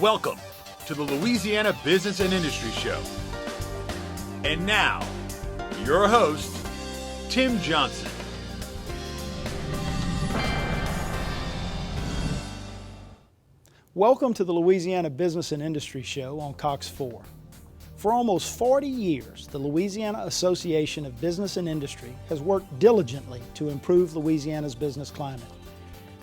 Welcome to the Louisiana Business and Industry Show. And now, your host, Tim Johnson. Welcome to the Louisiana Business and Industry Show on Cox 4. For almost 40 years, the Louisiana Association of Business and Industry has worked diligently to improve Louisiana's business climate.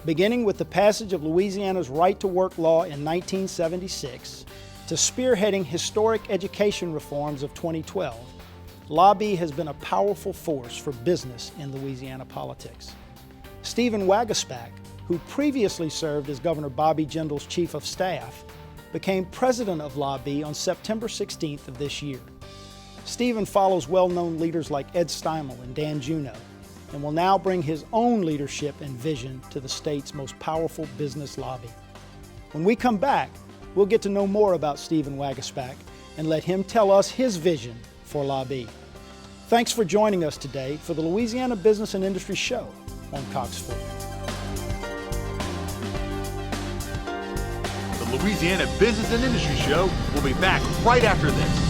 Beginning with the passage of Louisiana's right-to-work law in 1976 to spearheading historic education reforms of 2012, LABI has been a powerful force for business in Louisiana politics. Stephen Waguespack, who previously served as Governor Bobby Jindal's chief of staff, became president of LABI on September 16th of this year. Stephen follows well-known leaders like Ed Steimel and Dan Juneau, and will now bring his own leadership and vision to the state's most powerful business lobby. When we come back, we'll get to know more about Stephen Waguespack and let him tell us his vision for LABI. Thanks for joining us today for the Louisiana Business and Industry Show on Cox 4. The Louisiana Business and Industry Show will be back right after this.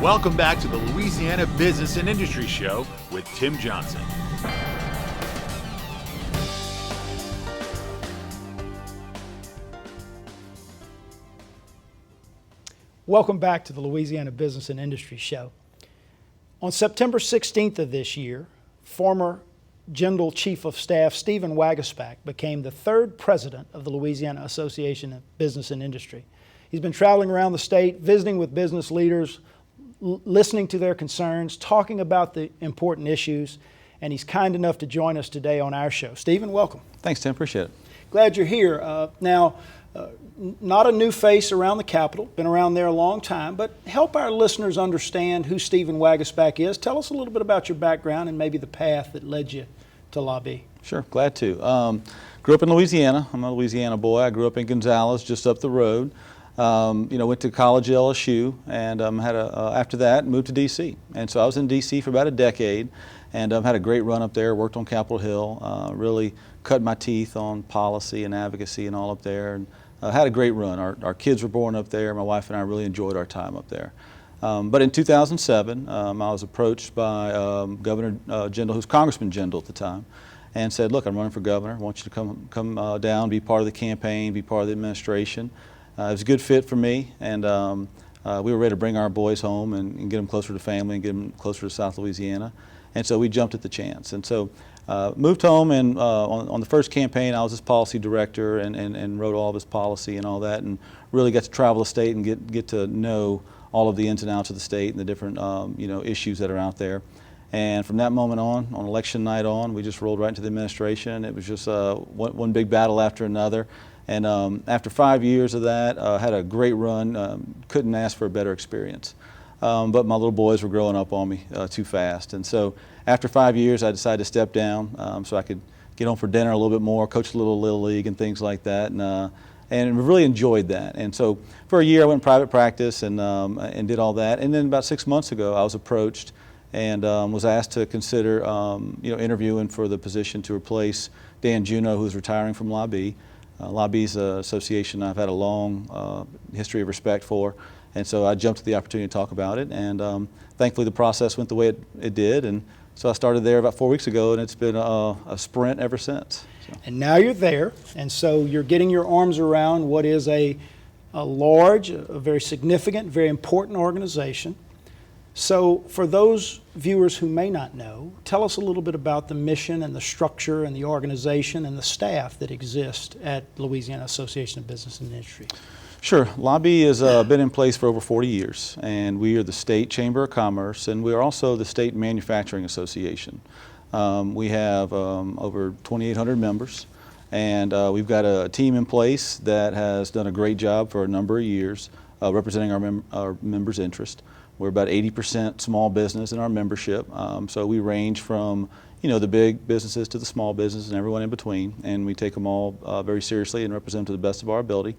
Welcome back to the Louisiana Business and Industry Show with Tim Johnson. Welcome back to the Louisiana Business and Industry Show. On September 16th of this year, former Jindal Chief of Staff Stephen Waguespack became the third president of the Louisiana Association of Business and Industry. He's been traveling around the state, visiting with business leaders, listening to their concerns, talking about the important issues, and he's kind enough to join us today on our show. Stephen, welcome. Thanks, Tim. Appreciate it. Glad you're here. Not a new face around the Capitol, been around there a long time, but help our listeners understand who Stephen Waguespack is. Tell us a little bit about your background and maybe the path that led you to LABI. Sure, glad to. Grew up in Louisiana. I'm a Louisiana boy. I grew up in Gonzales, just up the road. Went to college at LSU, and after that moved to D.C. And so I was in D.C. for about a decade, and had a great run up there. Worked on Capitol Hill. Really cut my teeth on policy and advocacy and all up there, and had a great run. Our kids were born up there. My wife and I really enjoyed our time up there. But in 2007, I was approached by Governor Jindal, who's Congressman Jindal at the time, and said, "Look, I'm running for governor. I want you to come down, be part of the campaign, be part of the administration." It was a good fit for me, and We were ready to bring our boys home and get them closer to family and get them closer to South Louisiana. And so we jumped at the chance. And so moved home, and on the first campaign I was his policy director and wrote all of his policy and all that, and really got to travel the state and get to know all of the ins and outs of the state and the different issues that are out there. And from that moment on election night on, we just rolled right into the administration. It was just one big battle after another. And after 5 years of that, had a great run. Couldn't ask for a better experience. But my little boys were growing up on me too fast. And so after 5 years, I decided to step down so I could get home for dinner a little bit more, coach a little league and things like that. And really enjoyed that. And so for a year, I went in private practice and did all that. And then about 6 months ago, I was approached and was asked to consider interviewing for the position to replace Dan Juneau, who's retiring from LABI. LABI is an association I've had a long history of respect for, and so I jumped at the opportunity to talk about it, and thankfully the process went the way it did, and so I started there about 4 weeks ago, and it's been a sprint ever since. So. And now you're there, and so you're getting your arms around what is a large, a very significant, very important organization. So for those viewers who may not know, tell us a little bit about the mission and the structure and the organization and the staff that exist at Louisiana Association of Business and Industry. Sure. LABI has been in place for over 40 years, and we are the State Chamber of Commerce, and we are also the State Manufacturing Association. We have over 2,800 members, and we've got a team in place that has done a great job for a number of years representing our members' interest. We're about 80% small business in our membership, so we range from the big businesses to the small businesses and everyone in between, and we take them all very seriously and represent them to the best of our ability.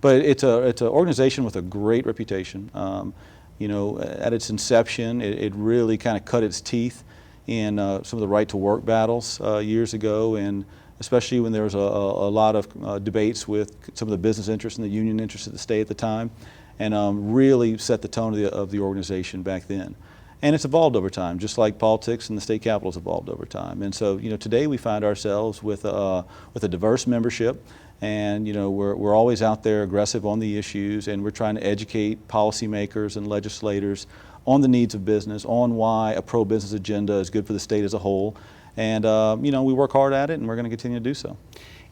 But it's an organization with a great reputation. At its inception, it really kind of cut its teeth in some of the right to work battles years ago, and especially when there was a lot of debates with some of the business interests and the union interests of the state at the time, and really set the tone of the organization back then. And it's evolved over time, just like politics and the state capital has evolved over time. And so, today we find ourselves with a diverse membership, and we're always out there aggressive on the issues, and we're trying to educate policymakers and legislators on the needs of business, on why a pro-business agenda is good for the state as a whole. And we work hard at it, and we're going to continue to do so.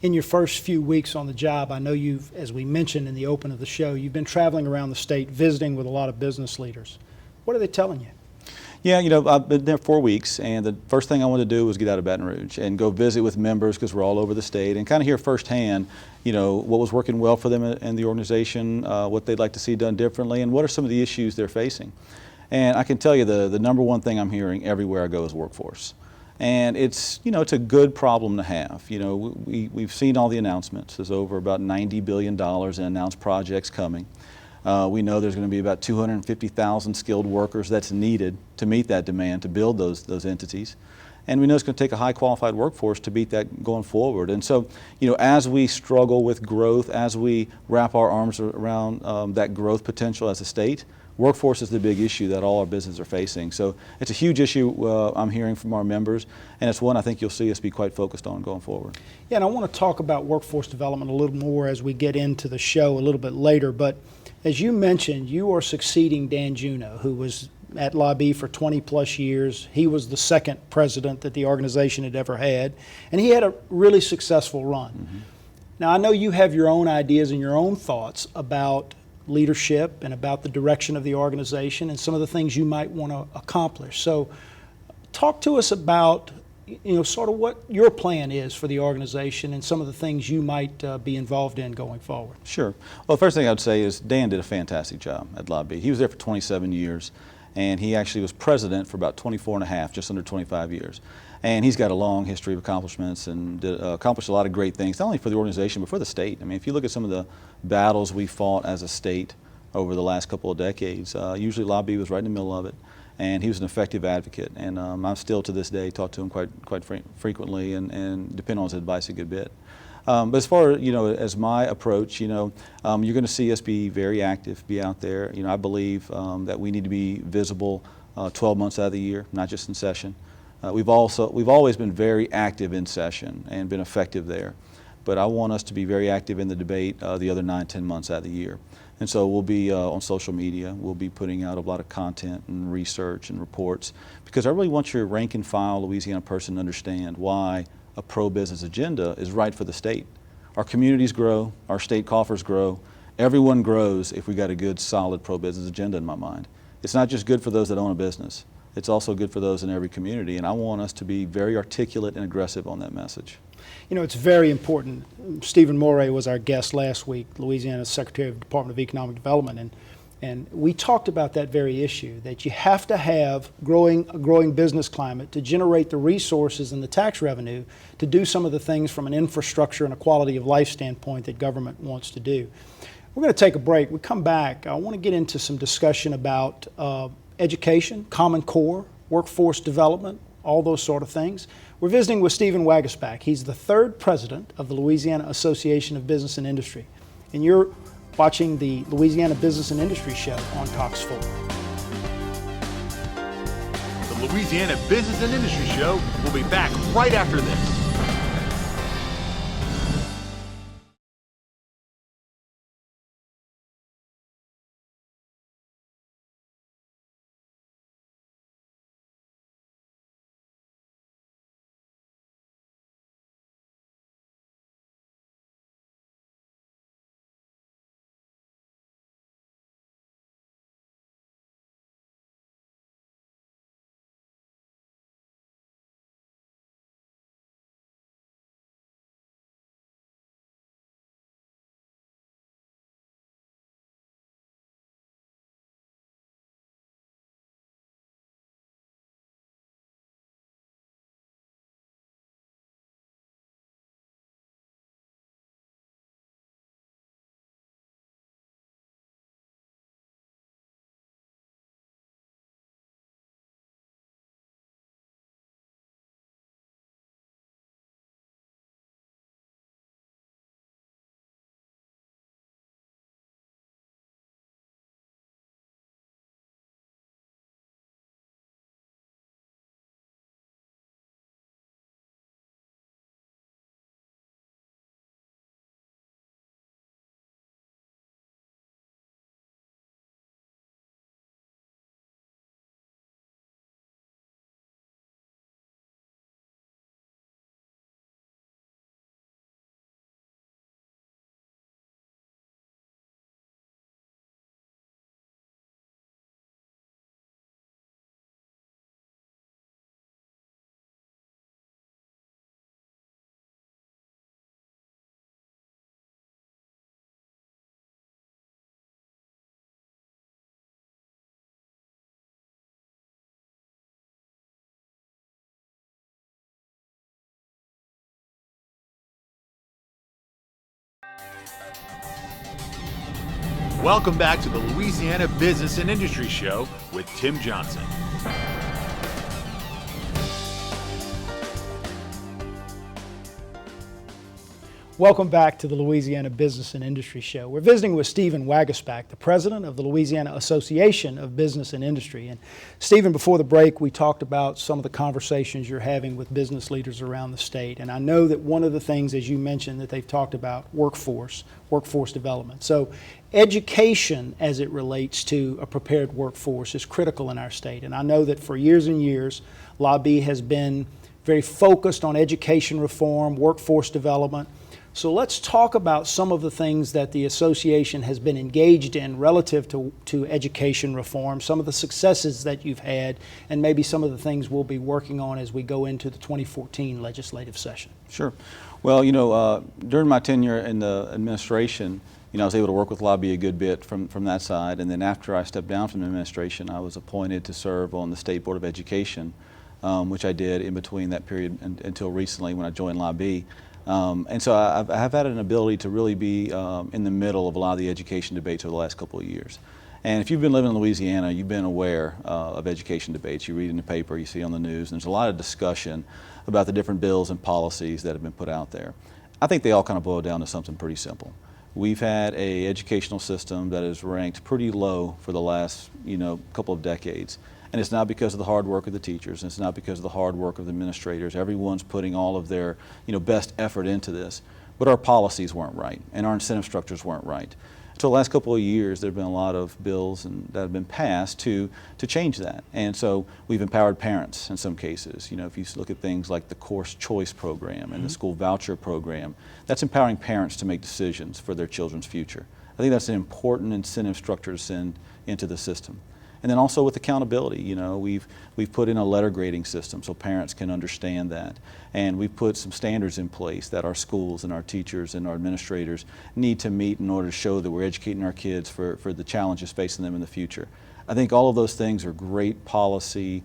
In your first few weeks on the job, I know you've, as we mentioned in the open of the show, you've been traveling around the state visiting with a lot of business leaders. What are they telling you? Yeah, I've been there 4 weeks, and the first thing I wanted to do was get out of Baton Rouge and go visit with members, because we're all over the state, and kind of hear firsthand, what was working well for them in the organization, what they'd like to see done differently, and what are some of the issues they're facing. And I can tell you the number one thing I'm hearing everywhere I go is workforce. And it's a good problem to have. We've seen all the announcements. There's over about $90 billion in announced projects coming. We know there's going to be about 250,000 skilled workers that's needed to meet that demand, to build those entities. And we know it's going to take a high qualified workforce to beat that going forward. And so, as we struggle with growth, as we wrap our arms around that growth potential as a state, workforce is the big issue that all our businesses are facing. So it's a huge issue I'm hearing from our members, and it's one I think you'll see us be quite focused on going forward. Yeah, and I want to talk about workforce development a little more as we get into the show a little bit later, but as you mentioned, you are succeeding Dan Juneau, who was at LABI for 20 plus years. He was the second president that the organization had ever had, and he had a really successful run. Mm-hmm. Now, I know you have your own ideas and your own thoughts about leadership and about the direction of the organization and some of the things you might want to accomplish. So talk to us about sort of what your plan is for the organization and some of the things you might be involved in going forward. Sure. Well, the first thing I would say is Dan did a fantastic job at LABI. He was there for 27 years, and he actually was president for about 24 and a half, just under 25 years. And he's got a long history of accomplishments and accomplished a lot of great things, not only for the organization, but for the state. I mean, if you look at some of the battles we fought as a state over the last couple of decades, usually LABI was right in the middle of it. And he was an effective advocate. And I'm still, to this day, talk to him quite frequently and depend on his advice a good bit. But as far as my approach, you're going to see us be very active, be out there. I believe that we need to be visible 12 months out of the year, not just in session. We've always been very active in session and been effective there, but I want us to be very active in the debate the other 9-10 months out of the year. And so we'll be on social media, we'll be putting out a lot of content and research and reports, because I really want your rank and file Louisiana person to understand why a pro-business agenda is right for the state. Our communities grow, our state coffers grow, everyone grows if we got a good, solid pro-business agenda in my mind. It's not just good for those that own a business, it's also good for those in every community, and I want us to be very articulate and aggressive on that message. You know, it's very important. Stephen Moray was our guest last week, Louisiana's Secretary of the Department of Economic Development, and we talked about that very issue, that you have to have a growing business climate to generate the resources and the tax revenue to do some of the things from an infrastructure and a quality of life standpoint that government wants to do. We're going to take a break. We come back, I want to get into some discussion about education, Common Core, workforce development, all those sort of things. We're visiting with Stephen Waguespack. He's the third president of the Louisiana Association of Business and Industry. And you're watching the Louisiana Business and Industry Show on Cox 4. The Louisiana Business and Industry Show will be back right after this. Welcome back to the Louisiana Business and Industry Show with Tim Johnson. Welcome back to the Louisiana Business and Industry Show. We're visiting with Stephen Waguespack, the president of the Louisiana Association of Business and Industry. And Stephen, before the break, we talked about some of the conversations you're having with business leaders around the state. And I know that one of the things, as you mentioned, that they've talked about workforce development. So education as it relates to a prepared workforce is critical in our state. And I know that for years and years, LABI has been very focused on education reform, workforce development. So let's talk about some of the things that the association has been engaged in relative to education reform, some of the successes that you've had, and maybe some of the things we'll be working on as we go into the 2014 legislative session. Sure. Well, during my tenure in the administration, I was able to work with LABI a good bit from that side, and then after I stepped down from the administration, I was appointed to serve on the State Board of Education, which I did in between that period until recently when I joined LABI. And so I've had an ability to really be in the middle of a lot of the education debates over the last couple of years. And if you've been living in Louisiana, you've been aware of education debates. You read in the paper, you see on the news, and there's a lot of discussion about the different bills and policies that have been put out there. I think they all kind of boil down to something pretty simple. We've had an educational system that is ranked pretty low for the last couple of decades. And it's not because of the hard work of the teachers, and it's not because of the hard work of the administrators. Everyone's putting all of their best effort into this. But our policies weren't right, and our incentive structures weren't right. So the last couple of years, there have been a lot of bills that have been passed to change that. And so we've empowered parents in some cases. You know, if you look at things like the course choice program and the school voucher program, that's empowering parents to make decisions for their children's future. I think that's an important incentive structure to send into the system. And then also with accountability, you know, we've put in a letter grading system so parents can understand that. And we've put some standards in place that our schools and our teachers and our administrators need to meet in order to show that we're educating our kids for the challenges facing them in the future. I think all of those things are great policy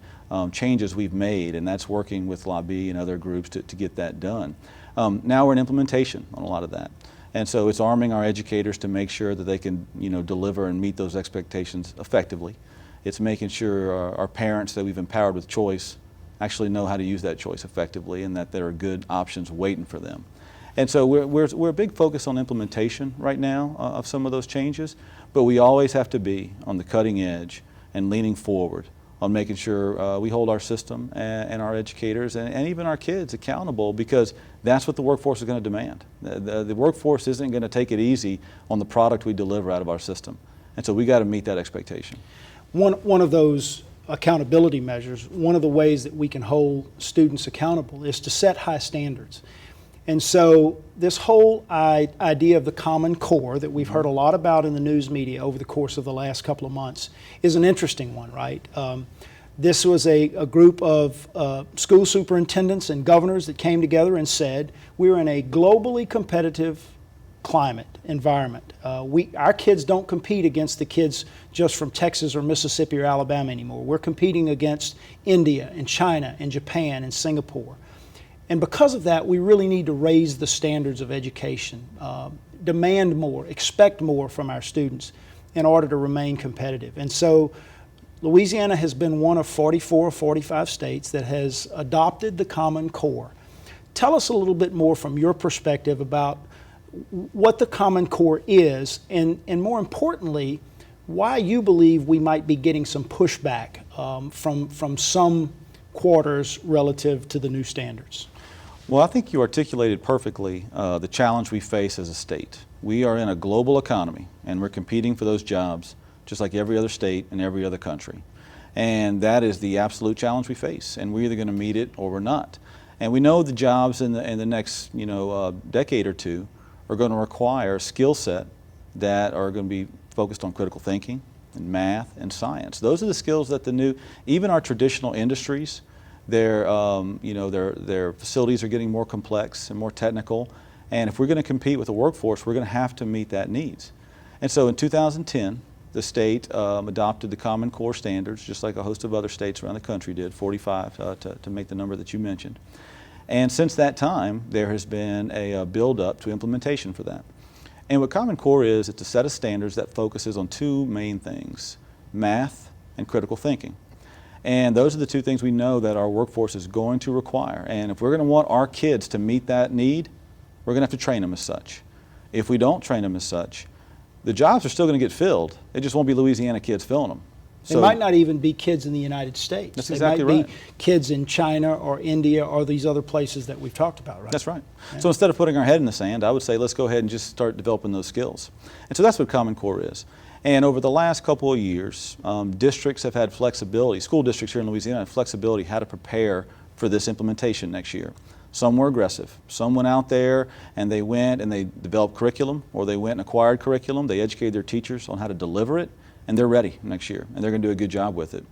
changes we've made, and that's working with LABI and other groups to get that done. Now we're in implementation on a lot of that. And so it's arming our educators to make sure that they can, you know, deliver and meet those expectations effectively. It's making sure our parents that we've empowered with choice actually know how to use that choice effectively and that there are good options waiting for them. And so we're a big focus on implementation right now of some of those changes, but we always have to be on the cutting edge and leaning forward on making sure we hold our system and our educators and even our kids accountable, because that's what the workforce is going to demand. The workforce isn't going to take it easy on the product we deliver out of our system. And so we got to meet that expectation. One of those accountability measures, one of the ways that we can hold students accountable is to set high standards. And so this whole idea of the Common Core that we've heard a lot about in the news media over the course of the last couple of months is an interesting one, right? This was a group of school superintendents and governors that came together and said, we're in a globally competitive climate environment. Our kids don't compete against the kids just from Texas or Mississippi or Alabama anymore. We're competing against India and China and Japan and Singapore. And because of that, we really need to raise the standards of education, demand more, expect more from our students in order to remain competitive. And so Louisiana has been one of 44 or 45 states that has adopted the Common Core. Tell us a little bit more from your perspective about what the Common Core is, and more importantly, why you believe we might be getting some pushback from some quarters relative to the new standards. Well, I think you articulated perfectly the challenge we face as a state. We are in a global economy, and we're competing for those jobs just like every other state and every other country. And that is the absolute challenge we face, and we're either going to meet it or we're not. And we know the jobs in the next decade or two are going to require a skill set that are going to be focused on critical thinking and math and science. Those are the skills that even our traditional industries, their facilities are getting more complex and more technical. And if we're going to compete with the workforce, we're going to have to meet that needs. And so in 2010, the state adopted the Common Core standards, just like a host of other states around the country did, 45 to make the number that you mentioned. And since that time, there has been a build-up to implementation for that. And what Common Core is, it's a set of standards that focuses on two main things, math and critical thinking. And those are the two things we know that our workforce is going to require. And if we're going to want our kids to meet that need, we're going to have to train them as such. If we don't train them as such, the jobs are still going to get filled. It just won't be Louisiana kids filling them. They might not even be kids in the United States. That's exactly right. They might be kids in China or India or these other places that we've talked about, right? That's right. Yeah. So instead of putting our head in the sand, I would say let's go ahead and just start developing those skills. And so that's what Common Core is. And over the last couple of years, districts have had flexibility, school districts here in Louisiana have flexibility how to prepare for this implementation next year. Some were aggressive. Some went out there and they developed curriculum, or they went and acquired curriculum. They educated their teachers on how to deliver it, and they're ready next year, and they're going to do a good job with it.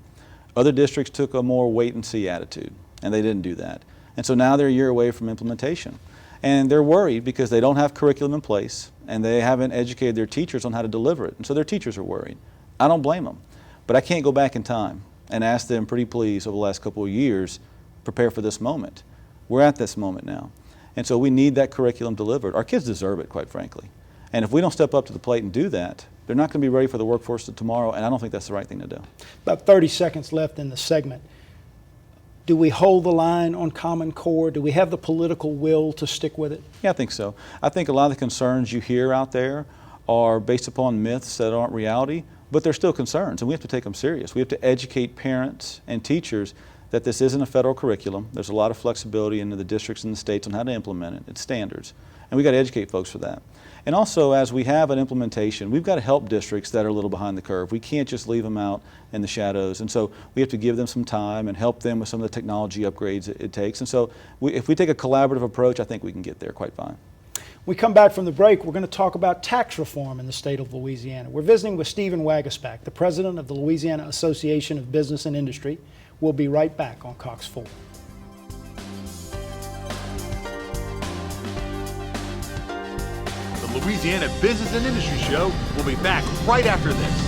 Other districts took a more wait-and-see attitude, and they didn't do that. And so now they're a year away from implementation. And they're worried because they don't have curriculum in place, and they haven't educated their teachers on how to deliver it. And so their teachers are worried. I don't blame them. But I can't go back in time and ask them, pretty please, over the last couple of years, prepare for this moment. We're at this moment now. And so we need that curriculum delivered. Our kids deserve it, quite frankly. And if we don't step up to the plate and do that, they're not going to be ready for the workforce of tomorrow, and I don't think that's the right thing to do. About 30 seconds left in the segment. Do we hold the line on Common Core? Do we have the political will to stick with it? Yeah, I think so. I think a lot of the concerns you hear out there are based upon myths that aren't reality, but they're still concerns, and we have to take them serious. We have to educate parents and teachers that this isn't a federal curriculum. There's a lot of flexibility in the districts and the states on how to implement it. It's standards. and we got to educate folks for that. And also, as we have an implementation, we've got to help districts that are a little behind the curve. We can't just leave them out in the shadows. And so we have to give them some time and help them with some of the technology upgrades it takes. And so if we take a collaborative approach, I think we can get there quite fine. We come back from the break, we're going to talk about tax reform in the state of Louisiana. We're visiting with Stephen Waguespack, the president of the Louisiana Association of Business and Industry. We'll be right back on Cox 4. The Louisiana Business and Industry Show will be back right after this.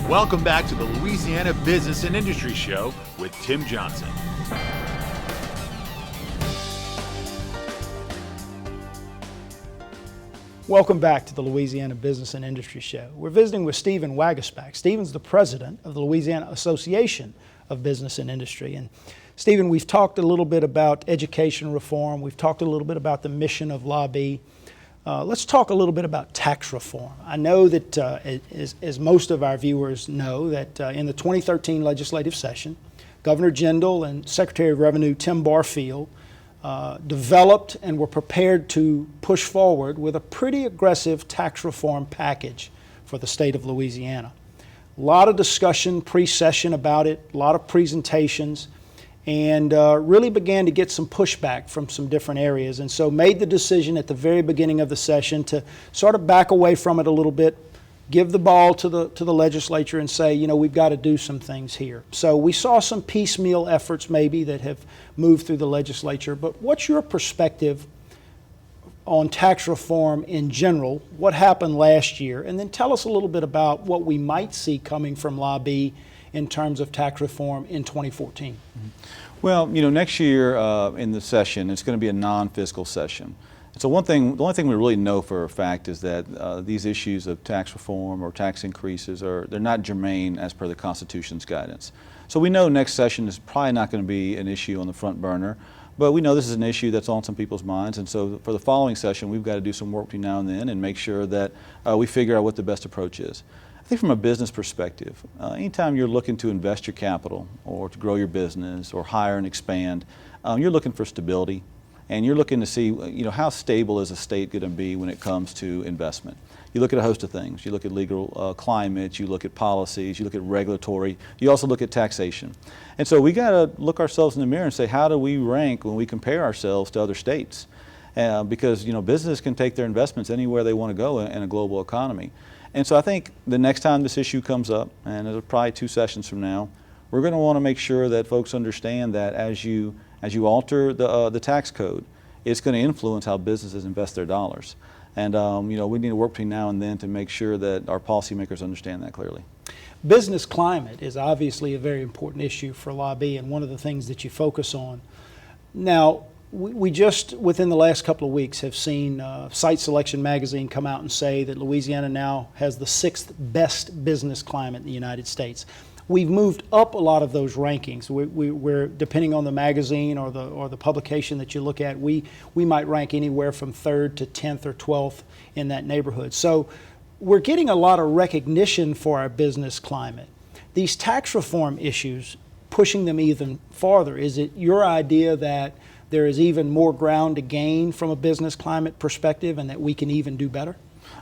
Welcome back to the Louisiana Business and Industry Show with Tim Johnson. Welcome back to the Louisiana Business and Industry Show. We're visiting with Stephen Waguespack. Stephen's the president of the Louisiana Association of Business and Industry. And Stephen, we've talked a little bit about education reform. We've talked a little bit about the mission of LABI. Let's talk a little bit about tax reform. I know that, as most of our viewers know, that in the 2013 legislative session, Governor Jindal and Secretary of Revenue Tim Barfield developed and were prepared to push forward with a pretty aggressive tax reform package for the state of Louisiana. A lot of discussion pre-session about it, a lot of presentations, and really began to get some pushback from some different areas, and so made the decision at the very beginning of the session to sort of back away from it a little bit, give the ball to the legislature and say, you know, we've got to do some things here. So we saw some piecemeal efforts maybe that have moved through the legislature, but what's your perspective on tax reform in general? What happened last year? And then tell us a little bit about what we might see coming from LABI in terms of tax reform in 2014. Well, you know, next year in the session, it's going to be a non-fiscal session. So the only thing we really know for a fact is that these issues of tax reform or tax increases they're not germane as per the Constitution's guidance. So we know next session is probably not going to be an issue on the front burner, but we know this is an issue that's on some people's minds, and so for the following session, we've got to do some work between now and then and make sure that we figure out what the best approach is. I think from a business perspective, anytime you're looking to invest your capital or to grow your business or hire and expand, you're looking for stability, and you're looking to see, you know, how stable is a state going to be when it comes to investment. You look at a host of things. You look at legal climate, you look at policies, you look at regulatory, you also look at taxation. And so we got to look ourselves in the mirror and say, how do we rank when we compare ourselves to other states? Because, you know, business can take their investments anywhere they want to go in a global economy. And so I think the next time this issue comes up, and it'll probably 2 sessions from now, we're going to want to make sure that folks understand that as you alter the tax code, it's going to influence how businesses invest their dollars. And you know, we need to work between now and then to make sure that our policymakers understand that clearly. Business climate is obviously a very important issue for LABI and one of the things that you focus on. Now, we just, within the last couple of weeks, have seen Site Selection magazine come out and say that Louisiana now has the 6th best business climate in the United States. we've moved up a lot of those rankings. We're depending on the magazine or the publication that you look at, we might rank anywhere from 3rd to 10th or 12th in that neighborhood. So we're getting a lot of recognition for our business climate. These tax reform issues, pushing them even farther, is it your idea that there is even more ground to gain from a business climate perspective and that we can even do better?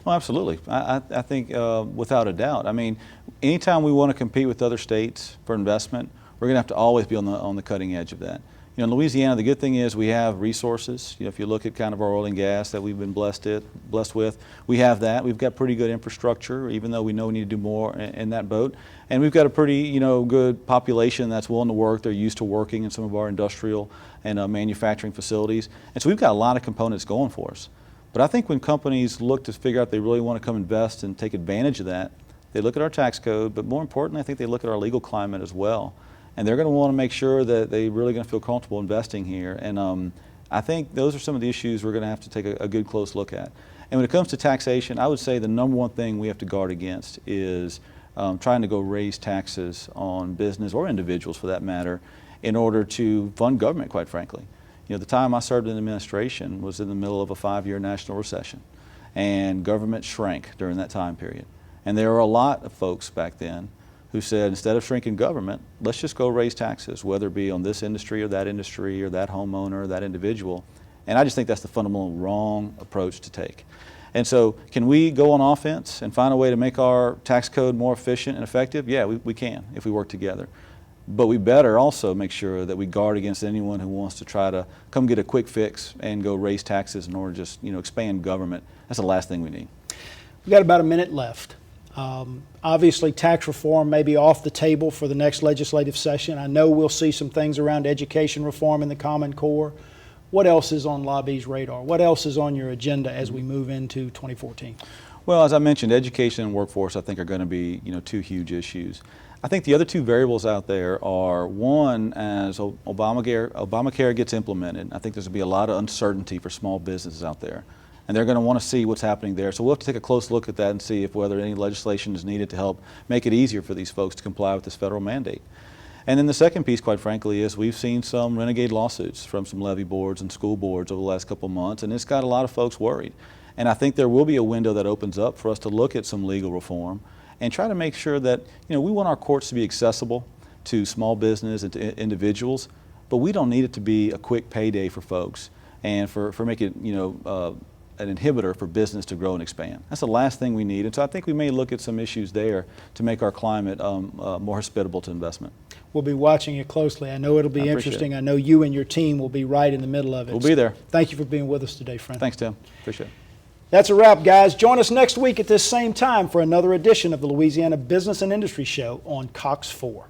Well, absolutely. I think without a doubt. I mean, anytime we want to compete with other states for investment, we're going to have to always be on the cutting edge of that. You know, in Louisiana, the good thing is we have resources. You know, if you look at kind of our oil and gas that we've been blessed with, we have that. We've got pretty good infrastructure, even though we know we need to do more in that boat. And we've got a pretty, you know, good population that's willing to work. They're used to working in some of our industrial and manufacturing facilities. And so we've got a lot of components going for us. But I think when companies look to figure out they really want to come invest and take advantage of that, they look at our tax code, but more importantly, I think they look at our legal climate as well. And they're going to want to make sure that they're really going to feel comfortable investing here. And I think those are some of the issues we're going to have to take a good close look at. And when it comes to taxation, I would say the number one thing we have to guard against is trying to go raise taxes on business or individuals for that matter in order to fund government, quite frankly. You know, the time I served in administration was in the middle of a 5-year national recession, and government shrank during that time period. And there were a lot of folks back then who said, instead of shrinking government, let's just go raise taxes, whether it be on this industry or that homeowner or that individual. And I just think that's the fundamental wrong approach to take. And so can we go on offense and find a way to make our tax code more efficient and effective? Yeah, we can if we work together. But we better also make sure that we guard against anyone who wants to try to come get a quick fix and go raise taxes in order to just, you know, expand government. That's the last thing we need. We've got about a minute left. Obviously, tax reform may be off the table for the next legislative session. I know we'll see some things around education reform in the Common Core. What else is on LABI's radar? What else is on your agenda as we move into 2014? Well, as I mentioned, education and workforce I think are going to be, you know, two huge issues. I think the other two variables out there are, one, as Obamacare gets implemented, I think there's going to be a lot of uncertainty for small businesses out there. And they're going to want to see what's happening there. So we'll have to take a close look at that and see if whether any legislation is needed to help make it easier for these folks to comply with this federal mandate. And then the second piece, quite frankly, is we've seen some renegade lawsuits from some levy boards and school boards over the last couple of months, and it's got a lot of folks worried. And I think there will be a window that opens up for us to look at some legal reform and try to make sure that, you know, we want our courts to be accessible to small business and to individuals, but we don't need it to be a quick payday for folks and for making, you know, an inhibitor for business to grow and expand. That's the last thing we need. And so I think we may look at some issues there to make our climate more hospitable to investment. We'll be watching it closely. I know it'll be interesting. I know you and your team will be right in the middle of it. We'll be there. Thank you for being with us today, friend. Thanks, Tim. Appreciate it. That's a wrap, guys. Join us next week at this same time for another edition of the Louisiana Business and Industry Show on Cox 4.